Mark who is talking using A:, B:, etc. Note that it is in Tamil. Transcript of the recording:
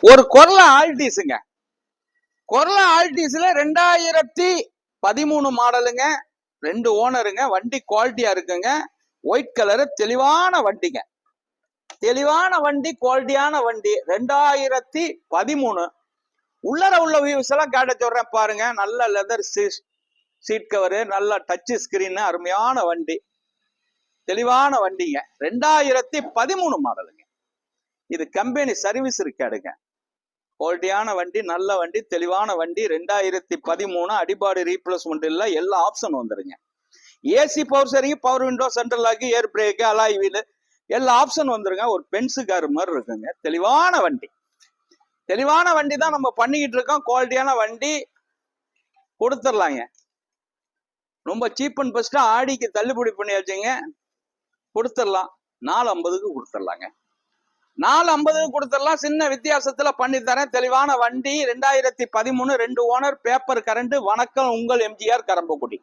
A: ஒரு கொர்லா ஆல்டிஸுங்க. கொர்லா ஆல்டிஸ்ல 2013 மாடலுங்க. 2 ஓனருங்க. வண்டி குவாலிட்டியா இருக்குங்க. ஒயிட் கலரு, தெளிவான வண்டிங்க. தெளிவான வண்டி, குவாலிட்டியான வண்டி. 2013. உள்ளர உள்ள வியூஸ் எல்லாம் காட்ட சொல்றேன் பாருங்க. நல்ல லெதர் சீட் கவரு, நல்ல டச் ஸ்கிரீன், அருமையான வண்டி, தெளிவான வண்டிங்க. 2013 மாடலுங்க. இது கம்பெனி சர்வீஸ் ரெக்கார்டுங்க. குவாலிட்டியான வண்டி, நல்ல வண்டி, தெளிவான வண்டி. 2013. அடிபாடி ரீப்ளேஸ்மெண்ட் இல்ல, எல்லா ஆப்ஷன் வந்துருங்க. AC power steering, power window, central lock, air brake, alloy wheel, எல்லா ஆப்ஷன் வந்துருங்க. ஒரு பென்சு கார் மாதிரி இருக்குங்க. தெளிவான வண்டி. தெளிவான வண்டி தான் நம்ம பண்ணிக்கிட்டு இருக்கோம். குவாலிட்டியான வண்டி கொடுத்துடலாங்க. ரொம்ப சீப் அண்ட் பெஸ்டா ஆடிக்கு தள்ளுபடி பண்ணி வச்சுங்க. கொடுத்துடலாம். 450க்கு கொடுத்துடலாங்க. 450க்கு கொடுத்துடலாம். சின்ன வித்தியாசத்துல பண்ணி தரேன். தெளிவான வண்டி. 2013. 2 ஓனர், பேப்பர் கரண்ட். வணக்கம், உங்கள் எம்ஜிஆர் கரம்பக்குடி.